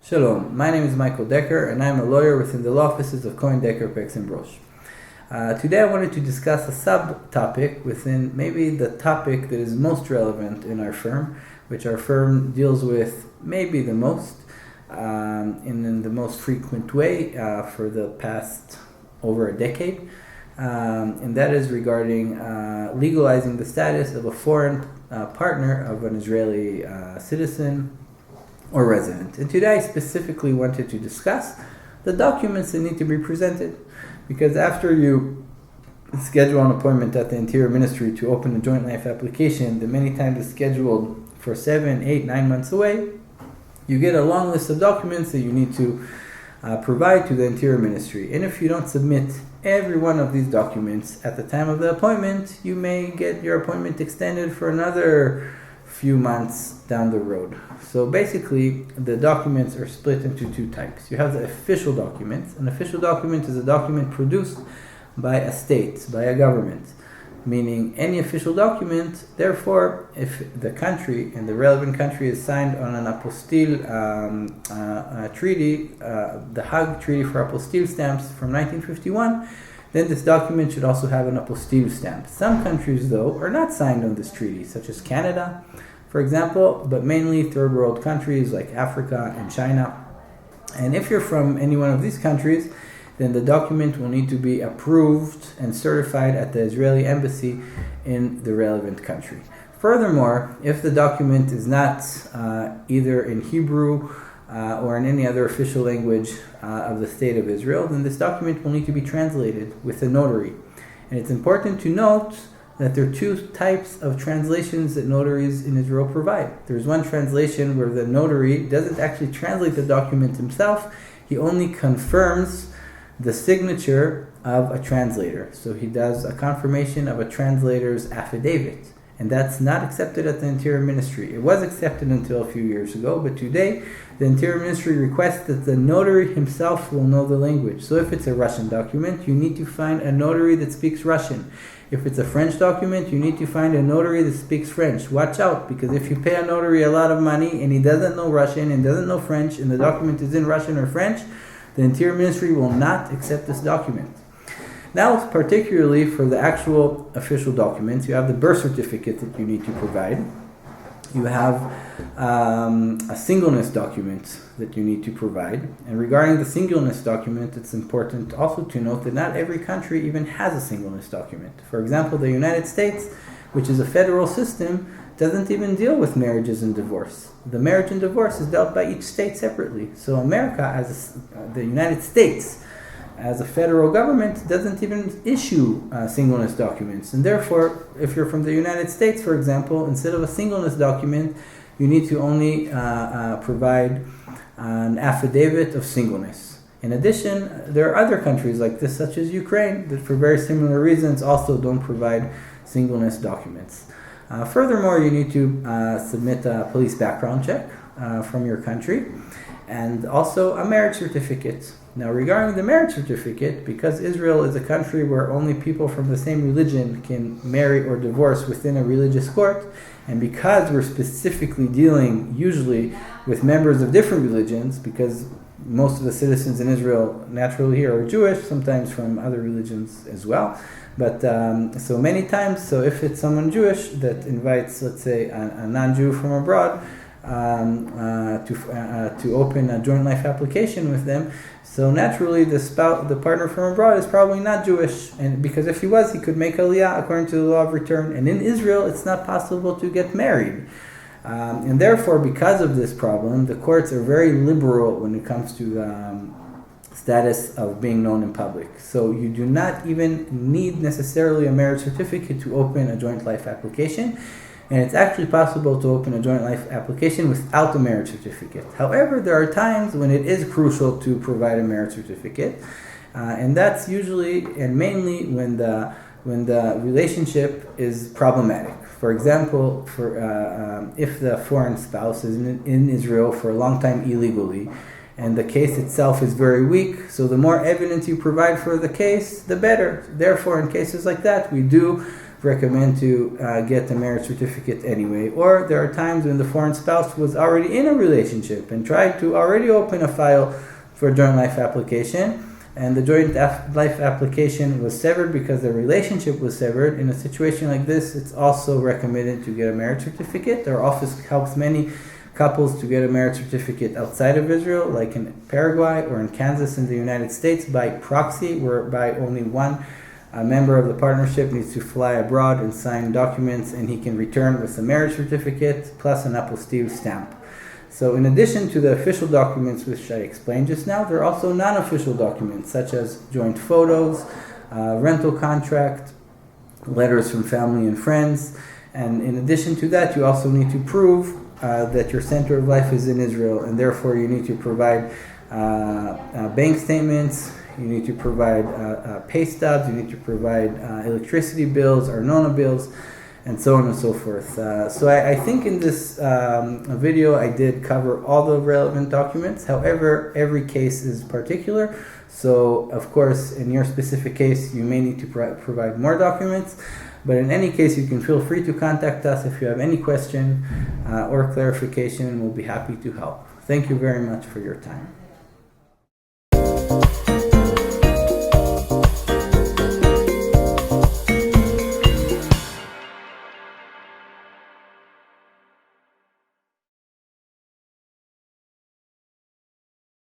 Shalom, my name is Michael Decker and I'm a lawyer within the law offices of Cohen, Decker, Pex and Brosh. Today I wanted to discuss a subtopic within maybe the topic that is most relevant in our firm, which our firm deals with maybe the most, in the most frequent way for the past over a decade, and that is regarding legalizing the status of a foreign partner of an Israeli citizen or resident. And today I specifically wanted to discuss the documents that need to be presented, because after you schedule an appointment at the Interior Ministry to open a joint life application that many times is scheduled for 7, 8, 9 months away, you get a long list of documents that you need to provide to the Interior Ministry. And if you don't submit every one of these documents at the time of the appointment, you may get your appointment extended for another few months down the road. So basically, the documents are split into two types. You have the official documents. An official document is a document produced by a state, by a government, meaning any official document. Therefore, if the country and the relevant country is signed on an apostille treaty, the Hague Treaty for Apostille Stamps from 1951, then this document should also have an apostille stamp. Some countries, though, are not signed on this treaty, such as Canada, for example, but mainly third world countries like Africa and China. And if you're from any one of these countries, then the document will need to be approved and certified at the Israeli embassy in the relevant country. Furthermore, if the document is not either in Hebrew or in any other official language of the State of Israel, then this document will need to be translated with a notary. And it's important to note that there are two types of translations that notaries in Israel provide. There's one translation where the notary doesn't actually translate the document himself, he only confirms the signature of a translator. So he does a confirmation of a translator's affidavit. And that's not accepted at the Interior Ministry. It was accepted until a few years ago, but today the Interior Ministry requests that the notary himself will know the language. So if it's a Russian document, you need to find a notary that speaks Russian. If it's a French document, you need to find a notary that speaks French. Watch out, because if you pay a notary a lot of money and he doesn't know Russian and doesn't know French and the document is in Russian or French, the Interior Ministry will not accept this document. Now, particularly for the actual official documents, you have the birth certificate that you need to provide. You have a singleness document that you need to provide. And regarding the singleness document, it's important also to note that not every country even has a singleness document. For example, the United States, which is a federal system, doesn't even deal with marriages and divorce. The marriage and divorce is dealt by each state separately. So America, the United States, as a federal government, doesn't even issue singleness documents. And therefore, if you're from the United States, for example, instead of a singleness document, you need to only provide an affidavit of singleness. In addition, there are other countries like this, such as Ukraine, that for very similar reasons also don't provide singleness documents. Furthermore, you need to submit a police background check from your country, and also a marriage certificate. Now, regarding the marriage certificate, because Israel is a country where only people from the same religion can marry or divorce within a religious court, and because we're specifically dealing usually with members of different religions, because most of the citizens in Israel naturally here are Jewish, sometimes from other religions as well. But so many times, so if it's someone Jewish that invites, let's say, a non-Jew from abroad to open a joint life application with them, so naturally the partner from abroad is probably not Jewish, and because if he was, he could make aliyah according to the law of return. And in Israel, it's not possible to get married. And therefore, because of this problem, the courts are very liberal when it comes to status of being known in public. So you do not even need necessarily a marriage certificate to open a joint life application. And it's actually possible to open a joint life application without a marriage certificate. However, there are times when it is crucial to provide a marriage certificate. And that's usually and mainly when the relationship is problematic. For example, if the foreign spouse is in Israel for a long time illegally, and the case itself is very weak, so the more evidence you provide for the case, the better. Therefore, in cases like that, we do recommend to get the marriage certificate anyway. Or there are times when the foreign spouse was already in a relationship and tried to already open a file for a joint life application, and the joint life application was severed because the relationship was severed. In a situation like this, it's also recommended to get a marriage certificate. Our office helps many couples to get a marriage certificate outside of Israel, like in Paraguay or in Kansas in the United States, by proxy, whereby only one member of the partnership needs to fly abroad and sign documents, and he can return with a marriage certificate plus an apostille stamp. So in addition to the official documents which I explained just now, there are also non-official documents such as joint photos, rental contract, letters from family and friends. And in addition to that, you also need to prove that your center of life is in Israel, and therefore you need to provide bank statements, you need to provide pay stubs, you need to provide electricity bills, arnona bills, and so on and so forth. So I think in this video I did cover all the relevant documents. However, every case is particular. So of course, in your specific case, you may need to provide more documents. But in any case, you can feel free to contact us if you have any question or clarification, and we'll be happy to help. Thank you very much for your time.